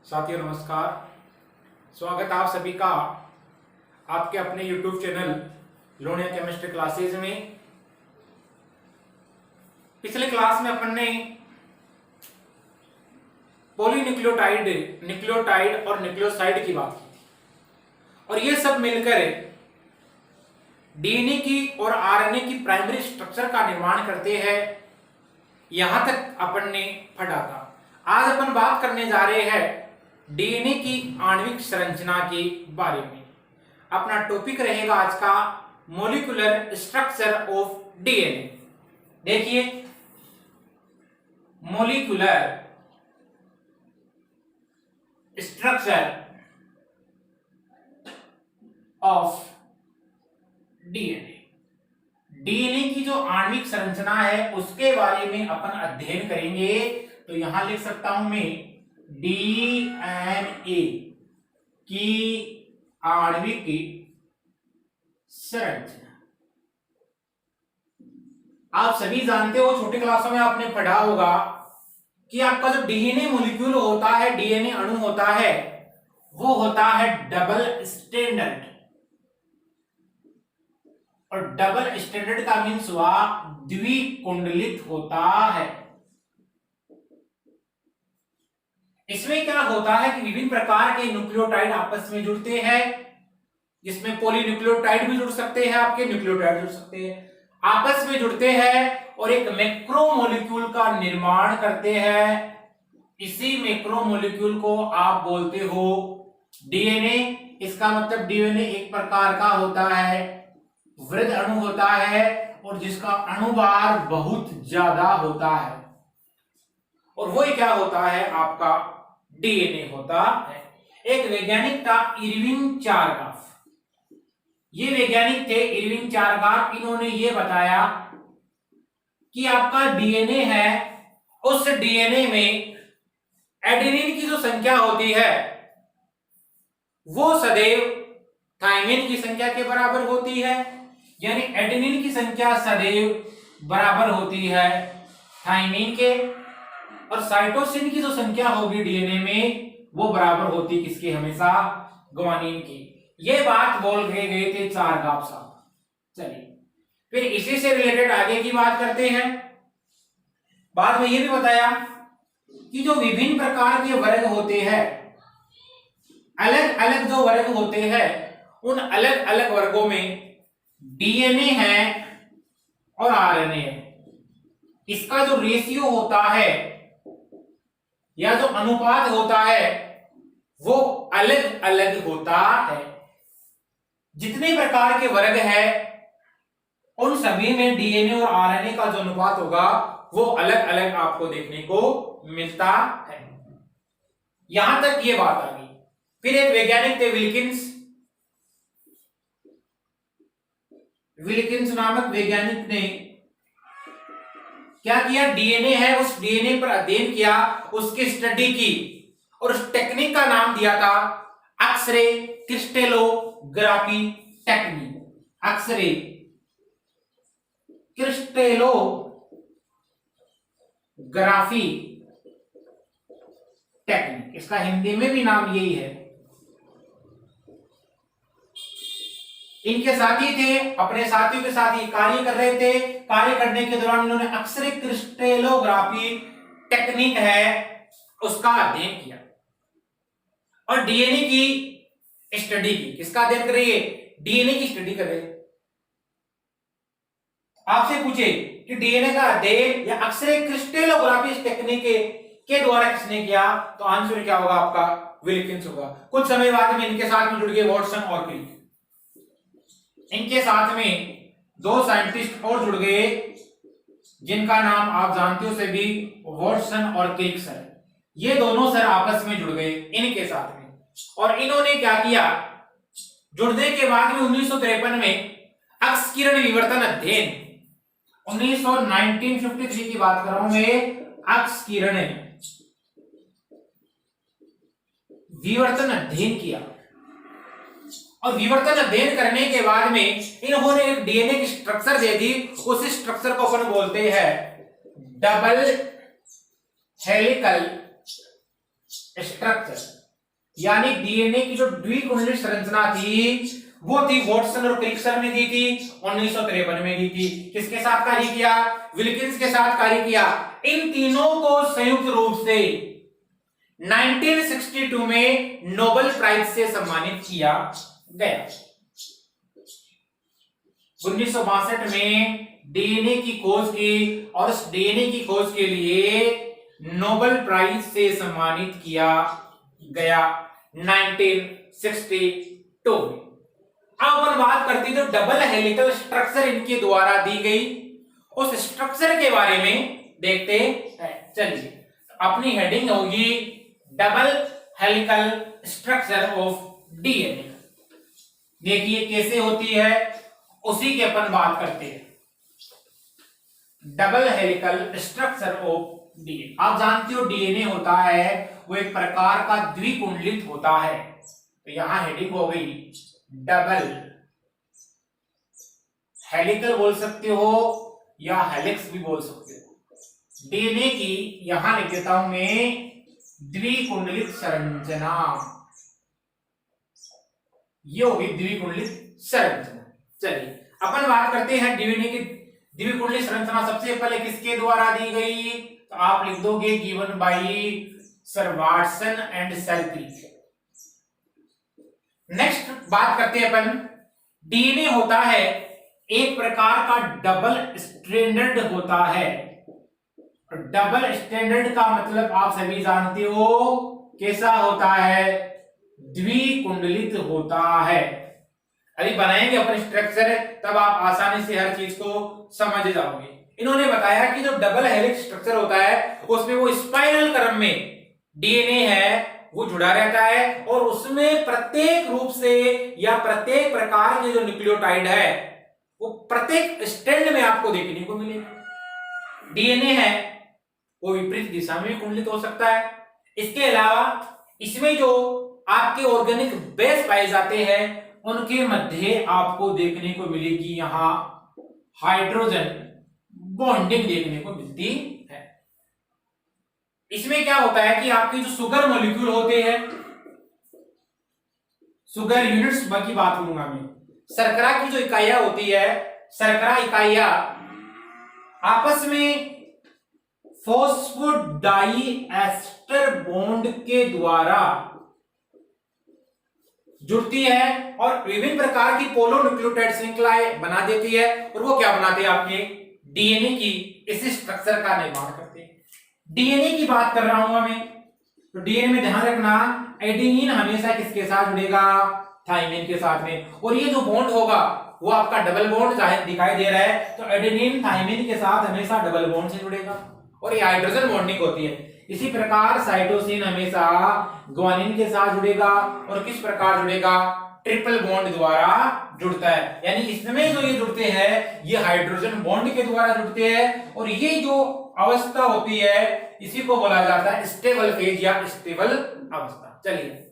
साथियों नमस्कार। स्वागत आप सभी का आपके अपने YouTube channel Lonia chemistry classes में। पिछले क्लास में अपन ने पॉलीन्यूक्लियोटाइड, न्यूक्लियोटाइड और न्यूक्लियोसाइड की बात की थी और ये सब मिलकर डीएनए की और आरएनए की प्राइमरी स्ट्रक्चर का निर्माण करते हैं। यहां तक अपन ने पढ़ा था। आज अपन बात करने जा रहे हैं डीएनए की आणविक संरचना के बारे में। अपना टॉपिक रहेगा आज का मॉलिक्यूलर स्ट्रक्चर ऑफ डीएनए। देखिए, molecular structure of DNA, DNA की जो आणविक संरचना है उसके बारे में अपन अध्ययन करेंगे। तो यहां लिख सकता हूं मैं डीएनए की आणविक संरचना। आप सभी जानते हो, छोटी क्लासों में आपने पढ़ा होगा कि आपका जो डीएनए मॉलिक्यूल होता है, डीएनए अणु होता है, वो होता है डबल स्टैंडर्ड। और डबल स्टैंडर्ड का मीन्स हुआ द्विकुंडलित होता है। इसमें क्या होता है कि विभिन्न प्रकार के न्यूक्लियोटाइड आपस में जुड़ते हैं, जिसमें पॉलीन्यूक्लियोटाइड भी जुड़ सकते हैं, आपके न्यूक्लियोटाइड जुड़ सकते हैं, आपस में जुड़ते हैं और एक मैक्रोमोलिक्यूल का निर्माण करते हैं। इसी मैक्रोमोलिक्यूल को आप बोलते हो डीएनए। इसका मतलब डीएनए एक प्रकार का होता है वृहद अणु होता है और जिसका अणुभार बहुत ज्यादा होता है, और वो क्या होता है, आपका डीएनए होता है। एक वैज्ञानिक था इरविन चारगाफ। ये वैज्ञानिक थे इरविन चारगाफ। इन्होंने ये बताया कि आपका डीएनए है, उस डीएनए में एडेनिन की जो संख्या होती है वो सदैव थाइमिन की संख्या के बराबर होती है। यानी एडेनिन की संख्या सदैव बराबर होती है थाइमिन के, और साइटोसिन की जो संख्या होगी डीएनए में वो बराबर होती किसकी, हमेशा ग्वानिन की। ये बात बोल गए थे चारगाफ साहब। चलिए फिर इसी से रिलेटेड आगे की बात करते हैं। बाद में ये भी बताया कि जो विभिन्न प्रकार के वर्ग होते हैं, अलग अलग जो वर्ग होते हैं, उन अलग अलग वर्गों में डीएनए है और आरएनए है। इसका जो रेशियो होता है या जो अनुपात होता है वो अलग अलग होता है। जितने प्रकार के वर्ग है उन सभी में डीएनए और आरएनए का जो अनुपात होगा वो अलग अलग आपको देखने को मिलता है। यहां तक ये बात आ गई। फिर एक वैज्ञानिक थे विल्किंस नामक वैज्ञानिक ने क्या किया, डीएनए है उस डीएनए पर अध्ययन किया, उसकी स्टडी की, और उस टेक्निक का नाम दिया था x-ray crystallography technique. X-ray crystallography technique, इसका हिंदी में भी नाम यही है। इनके साथी थे, अपने साथियों के साथ ही कार्य कर रहे थे। कार्य करने के दौरान इन्होंने एक्सरे क्रिस्टलोग्राफी टेक्निक है उसका अध्ययन किया और डीएनए की स्टडी की। किसका अध्ययन कर रही है, डीएनए की स्टडी कर रहे। आपसे पूछे कि डीएनए का अध्ययन या एक्सरे क्रिस्टलोग्राफी टेक्निक के द्वारा किसने किया, तो आंसर क्या होगा आपका, विल्किंस होगा। कुछ समय बाद में इनके साथ में जुड़ गए वाटसन और क्रिक। इनके साथ में दो साइंटिस्ट और जुड़ गए जिनका नाम आप जानते हो सभी, वाटसन और क्रिक सर। ये दोनों सर आपस में जुड़ गए इनके साथ में, और इन्होंने क्या किया, जुड़ने के बाद में 1953 में एक्स किरण विवर्तन अध्ययन, 1953 की बात कर रहा हूं मैं, एक्स किरण विवर्तन अध्ययन किया। और विवर्तन अध्ययन करने के बाद में इन्होंने एक डीएनए की स्ट्रक्चर दे दी। उस स्ट्रक्चर को अपन बोलते हैं डबल हेलिकल स्ट्रक्चर। यानी डीएनए की जो द्विकुंडलित संरचना थी वो थी वॉटसन और क्रिक्सन ने दी थी, 1953 में दी थी। किसके साथ कार्य किया? विल्किंस के साथ कार्य किया। इन तीनों को संयुक्त रूप से 1962 में नोबेल प्राइज से सम्मानित किया गया। 1962 में डीएनए की खोज की और उस डीएनए की खोज के लिए नोबेल प्राइज से सम्मानित किया गया 1962 में। अब अपन बात करते हैं जो डबल हेलिकल स्ट्रक्चर इनके द्वारा दी गई उस स्ट्रक्चर के बारे में देखते हैं। चलिए, अपनी हेडिंग होगी double helical structure of DNA. देखिए कैसे होती है, उसी की अपन बात करते हैं। Double helical structure of DNA. आप जानते हो डीएनए होता है वो एक प्रकार का द्विकुंडलित होता है। तो यहां हेडिंग हो गई डबल हेलिकल बोल सकते हो या हेलिक्स भी बोल सकते हो। डीएनए की यहां लिख देता हूं मैं द्विकुंडलित संरचना। ये होगी द्विकुंडलित संरचना। चलिए अपन बात करते हैं डीएनए की द्विकुंडलित संरचना सबसे पहले किसके द्वारा दी गई? तो आप लिख दोगे given by sir Watson and sir Crick. Next बात करते हैं अपन, डीएनए होता है एक प्रकार का डबल स्ट्रैंडेड होता है। डबल स्ट्रैंडेड का मतलब आप सभी जानते हो कैसा होता है? द्विकुंडलित होता है। अभी बनाएंगे अपन स्ट्रक्चर तब आप आसानी से हर चीज को समझ जाओगे। इन्होंने बताया कि जो डबल हेलिक्स स्ट्रक्चर होता है उसमें वो स्पाइरल क्रम में डीएनए है वो जुड़ा रहता है और उसमें प्रत्येक रूप से या प्रत्येक प्रकार के जो न्यूक्लियोटाइड है वो प्रत्येक स्ट्रैंड में आपको देखने को मिलेगा। डीएनए है वो विपरीत दिशा में कुंडलित हो सकता है। इसके अलावा इसमें जो आपके ऑर्गेनिक बेस पाए जाते हैं उनके मध्य आपको देखने को मिलेगी यहां हाइड्रोजन बॉन्डिंग देखने को मिलती है। इसमें क्या होता है कि आपके जो शुगर मॉलिक्यूल होते हैं, शुगर यूनिट्स की बात करूंगा मैं, शर्करा की जो इकाइयां होती है, शर्करा इकाइयां आपस में फॉस्फोडाइएस्टर बॉन्ड के द्वारा जुड़ती है और विभिन्न प्रकार की पोलोन्यूक्लियोटाइड श्रृंखलाएं बना देती है और वो क्या बनाते हैं? आपके डीएनए की इस स्ट्रक्चर का निर्माण करते हैं। डीएनए की बात कर रहा हूं मैं, तो डीएनए में ध्यान रखना एडेनिन हमेशा किसके साथ जुड़ेगा? थाइमिन के साथ में। और ये जो बॉन्ड होगा वो आपका डबल बॉन्ड चाहे दिखाई दे रहा है तो एडेनिन थाइमिन के साथ हमेशा डबल बॉन्ड से जुड़ेगा और ये हाइड्रोजन बॉन्डिंग होती है। इसी प्रकार साइटोसिन हमेशा ग्वानिन के साथ जुड़ेगा और किस प्रकार जुड़ेगा? ट्रिपल बॉन्ड द्वारा जुड़ता है। यानी इसमें जो ये जुड़ते हैं ये हाइड्रोजन बॉन्ड के द्वारा जुड़ते हैं और ये जो अवस्था होती है इसी को बोला जाता है स्टेबल फेज या स्टेबल अवस्था। चलिए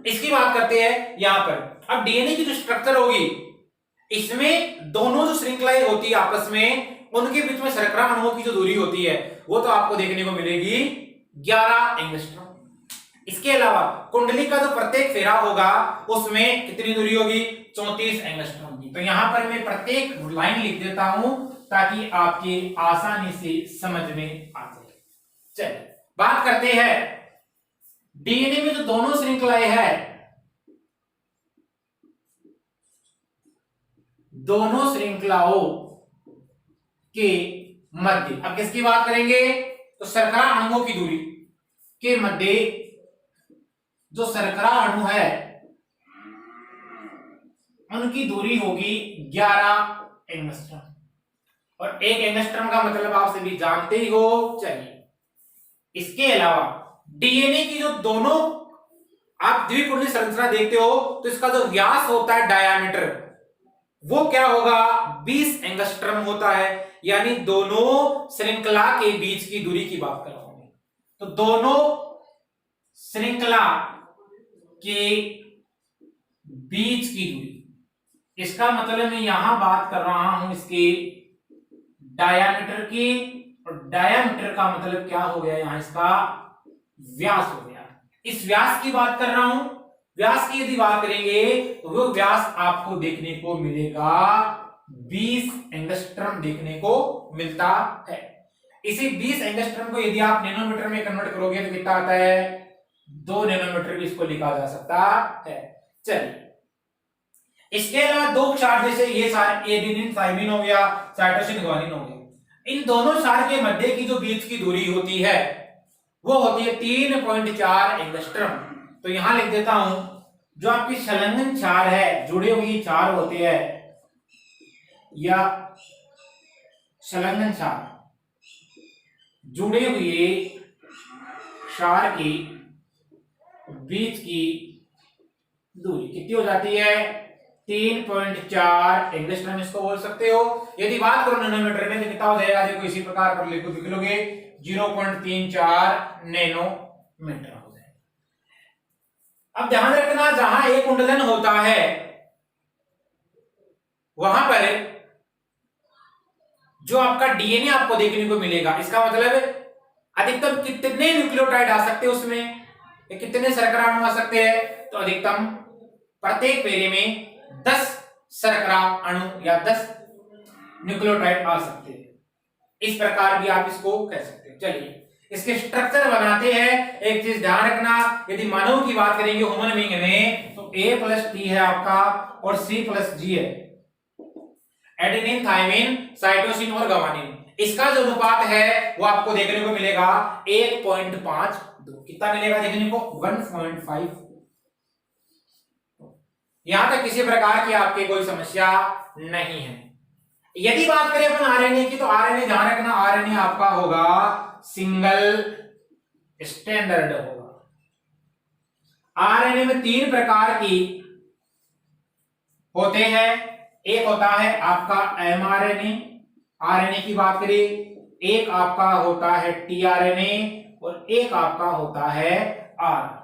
इसकी बात करते हैं यहां पर। अब डीएनए की जो स्ट्रक्चर होगी इसमें दोनों जो श्रृंखलाएं होती है आपस में उनके बीच में शर्करा अणुओं की जो दूरी होती है वो तो आपको देखने को मिलेगी 11 एंगस्ट्रॉम। इसके अलावा कुंडली का जो प्रत्येक फेरा होगा उसमें कितनी दूरी होगी? 34 एंगस्ट्रॉम की। तो यहां पर मैं प्रत्येक लाइन लिख देता हूं ताकि आपके आसानी से समझ में आ जाए। चलिए बात करते हैं डीएनए में जो दोनों श्रृंखलाएं हैं, दोनों श्रृंखलाओं के मध्य, अब किसकी बात करेंगे? तो शर्करा अणुओं की दूरी के मध्य जो शर्करा अणु है उनकी दूरी होगी 11 एंगस्ट्रॉम और 1 एंगस्ट्रॉम का मतलब आप सभी जानते ही हो। चलिए इसके अलावा डीएनए की जो दोनों आप द्विकुंडली संरचना देखते हो तो इसका जो व्यास होता है डायामीटर वो क्या होगा? 20 एंगस्ट्रॉम होता है। यानी दोनों श्रृंखला के बीच की दूरी की बात कर रहा हूं। तो दोनों श्रृंखला के बीच की दूरी, इसका मतलब मैं यहां बात कर रहा हूं इसके डायामीटर की और डायामीटर का मतलब क्या हो गया? यहां इसका व्यास हो गया। इस व्यास की बात कर रहा हूं। व्यास की यदि बात करेंगे तो वो व्यास आपको देखने को मिलेगा 20 एंगस्ट्रम देखने को मिलता है। इसी 20 एंगस्ट्रम को यदि आप नैनोमीटर में कन्वर्ट करोगे तो कितना आता है, 2 नैनोमीटर भी इसको लिखा जा सकता है। चलिए, इसके अलावा दो क्षार जैसे ये सारे एडेनिन थाइमिन हो गया, साइटोसिन ग्वानिन हो गया, इन दोनों क्षार के मध्य की जो बीच की दूरी होती है वो होती है 3.4 एंगस्ट्रम। तो यहां लिख देता हूं, जो आपकी संलग्न क्षार है, जुड़े हुए क्षार होते हैं या संलग्न क्षार, जुड़े हुए क्षार की बीच की दूरी कितनी हो जाती है, 3.4 एंगस्ट्रम इसको बोल सकते हो। यदि बात करो नैनोमीटर में तो कितना हो जाएगा, देखो इसी प्रकार पर लिख लोगे 0.34 नैनोमीटर हो जाएगा। अब ध्यान रखना, जहां एक कुंडलन होता है वहां पर जो आपका डीएनए आपको देखने को मिलेगा, इसका मतलब अधिकतम कितने न्यूक्लियोटाइड आ सकते हैं उसमें, कितने शर्करा अणु आ सकते हैं, तो अधिकतम प्रत्येक पेरे में 10 शर्करा अणु या 10 न्यूक्लियोटाइड आ सकते हैं। इस प्रकार भी आप इसको कह सकते हैं। चलिए, इसके स्ट्रक्चर बनाते हैं। एक चीज ध्यान रखना, यदि मानव की बात करेंगे ह्यूमन बीइंग में, तो A+T है आपका और C+G है, एडेनिन थाइमिन साइटोसिन और ग्वानिन। इसका जो अनुपात है वो आपको देखने को मिलेगा 1.52। कितना मिलेगा देखने को, 1.5। यहां तक किसी प्रकार की आपके कोई समस्या नहीं है। यदि बात करें अपन आरएनए की, तो आरएनए ध्यान रखना, आरएनए आपका होगा सिंगल स्टैंडर्ड होगा। आरएनए में 3 प्रकार की होते हैं। एक होता है आपका एमआरएनए, आरएनए की बात करें, एक आपका होता है टीआरएनए और एक आपका होता है आर।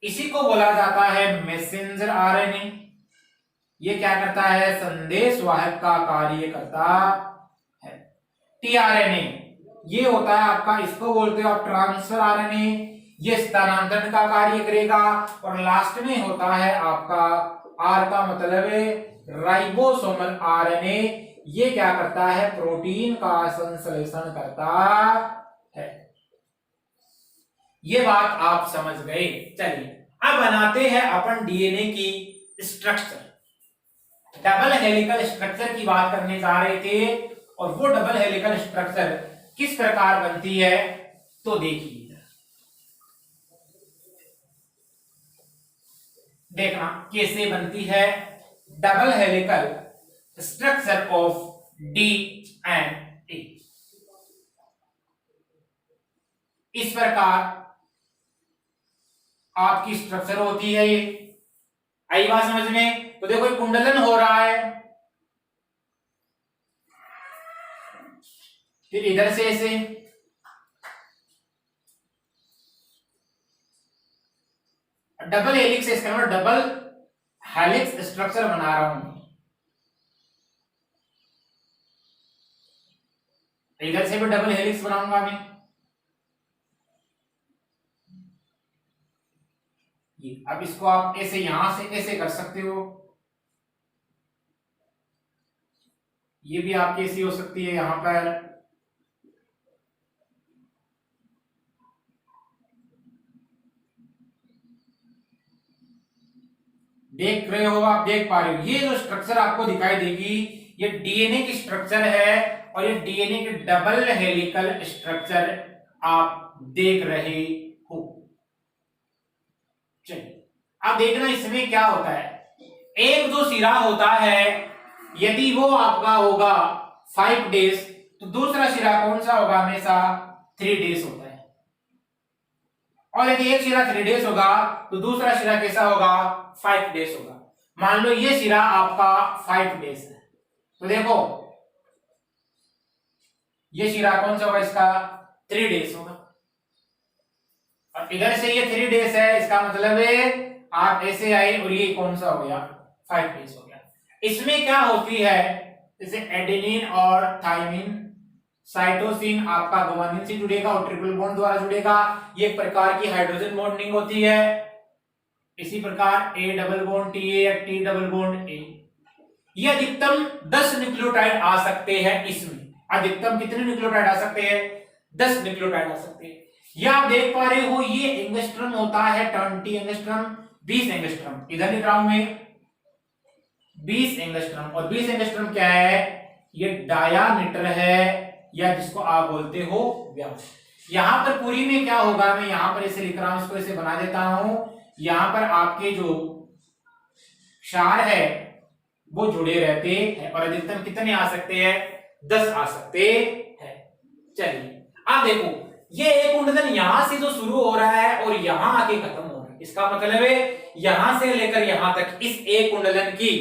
इसी को बोला जाता है मैसेंजर आरएनए। ये क्या करता है, संदेश वाहक का कार्य करता है। टीआरएनए ये होता है आपका, इसको बोलते हो आप ट्रांसफर आरएनए, ये स्थानांतरण का कार्य करेगा। और लास्ट में होता है आपका आर का मतलब है राइबोसोमल आरएनए, ये क्या करता है, प्रोटीन का संश्लेषण करता है। ये बात आप समझ गए। चलिए, अब बनाते हैं अपन डीएनए की स्ट्रक्चर। डबल हेलिकल स्ट्रक्चर की बात करने जा रहे थे, और वो डबल हेलिकल स्ट्रक्चर किस प्रकार बनती है तो देखिए, देखना कैसे बनती है double helical structure of DNA. इस प्रकार आपकी स्ट्रक्चर होती है। ये आई बात समझ में। तो देखो कुंडलन हो रहा है, फिर इधर से ऐसे डबल हेलिक्स, इसका मतलब डबल हेलिक्स स्ट्रक्चर बना रहा हूं। इधर से भी डबल हेलिक्स बनाऊंगा मैं। ये अब इसको आप ऐसे यहां से ऐसे कर सकते हो, ये भी आपकी ऐसी हो सकती है यहां पर। देख रहे हो आप, देख पा रहे हो, ये जो स्ट्रक्चर आपको दिखाई देगी ये डीएनए की स्ट्रक्चर है, और ये डीएनए की डबल हेलिकल स्ट्रक्चर आप देख रहे हो। चलिए, अब देखना इसमें क्या होता है। एक जो सिरा होता है, यदि वो आपका होगा 5 डेज, तो दूसरा सिरा कौन सा होगा, हमेशा 3 डेज होता है। और यदि एक सिरा 3 डेज होगा तो दूसरा सिरा कैसा होगा, 5 डेज होगा। मान लो ये सिरा आपका 5 डेज है, तो देखो ये सिरा कौन सा होगा, इसका 3 डेज होगा। और इधर से ये 3 डेज है, इसका मतलब है आप ऐसे आए और ये कौन सा हो गया, 5 डेज हो गया। इसमें क्या होती है, जैसे एडेनिन और थाइमिन साइटोसिन आपका गुआनिन से जुड़ेगा और ट्रिपल बॉन्ड द्वारा जुड़ेगा। ये एक प्रकार की हाइड्रोजन बॉन्डिंग होती है। इसी प्रकार A डबल बॉन्ड TA या T डबल बॉन्ड A, ये अधिकतम 10 न्यूक्लियोटाइड आ सकते हैं। इसमें अधिकतम कितने न्यूक्लियोटाइड आ सकते हैं? 10 न्यूक्लियोटाइड आ सकते हैं। ये आप देख पा रहे हो, ये एंगस्ट्रम होता है 20 एंगस्ट्रम, 20 एंगस्ट्रम। इधर लिख रहा हूं मैं 20 एंगस्ट्रम, और 20 एंगस्ट्रम क्या है? ये डायामीटर है, या जिसको आप बोलते हो व्यास। यहां पर पूरी में क्या होगा, मैं यहां पर इसे लिख रहा हूं, इसको इसे बना देता हूं। यहां पर आपके जो क्षार है वो जुड़े रहते हैं, और अधिकतम कितने आ सकते हैं? 10 आ सकते हैं। चलिए अब देखो, ये एक कुंडलन यहां से जो शुरू हो रहा है और यहां आके खत्म हो रहा है, इसका मतलब है यहां से लेकर यहां तक इस एक कुंडलन की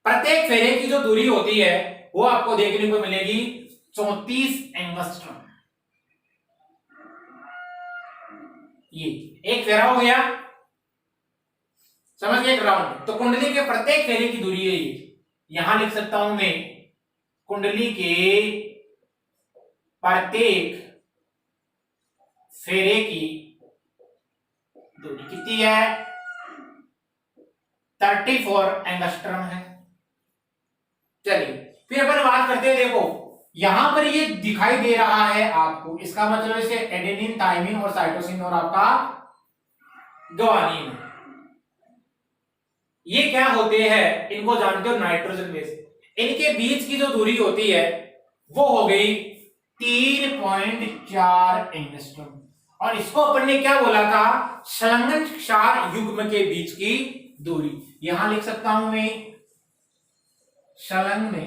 प्रत्येक फेरे की जो दूरी होती है वो आपको देखने को मिलेगी 34 एंगस्ट्रम। ये एक फेरा हो गया, समझ गए? राउंड। तो कुंडली के प्रत्येक फेरे की दूरी है ये। यहां लिख सकता हूं मैं, कुंडली के प्रत्येक फेरे की दूरी कितनी है? 34 एंगस्ट्रम है। चलिए फिर अपन बात करते हैं। देखो यहां पर ये दिखाई दे रहा है आपको, इसका मतलब इसे एडेनिन, थाइमिन और साइटोसिन और आपका ग्वानिन, ये क्या होते हैं? इनको जानते हो नाइट्रोजन बेस। इनके बीच की जो दूरी होती है वो हो गई 3.4 एंगस्ट्रॉम, और इसको अपन ने क्या बोला था? संलग्न क्षार युग्म के बीच की दूरी। यहां लिख सकता हूं मैं संलग्न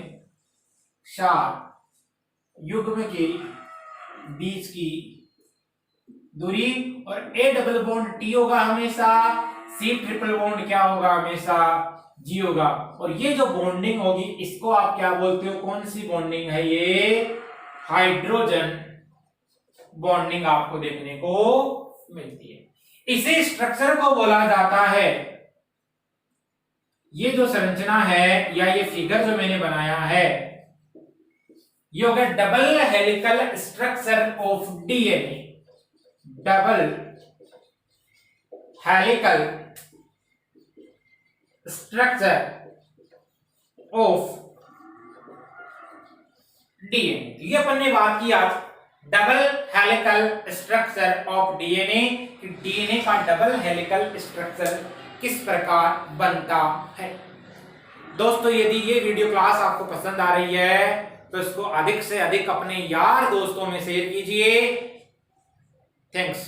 क्षार युग्म के बीच की दूरी, और A डबल बॉन्ड T होगा हमेशा, C ट्रिपल बॉन्ड क्या होगा? हमेशा G होगा। और ये जो बॉन्डिंग होगी इसको आप क्या बोलते हो? कौन सी बॉन्डिंग है ये? हाइड्रोजन बॉन्डिंग आपको देखने को मिलती है। इसे स्ट्रक्चर को बोला जाता है, ये जो संरचना है या ये फिगर जो मैंने बनाया है ये होगा double helical structure of DNA. Double helical structure of DNA. ये अपन ने बात की आज double helical structure of DNA, कि डीएनए का डबल हेलिकल स्ट्रक्चर किस प्रकार बनता है। दोस्तों यदि ये वीडियो क्लास आपको पसंद आ रही है तो इसको अधिक से अधिक अपने यार दोस्तों में शेयर कीजिए। थैंक्स।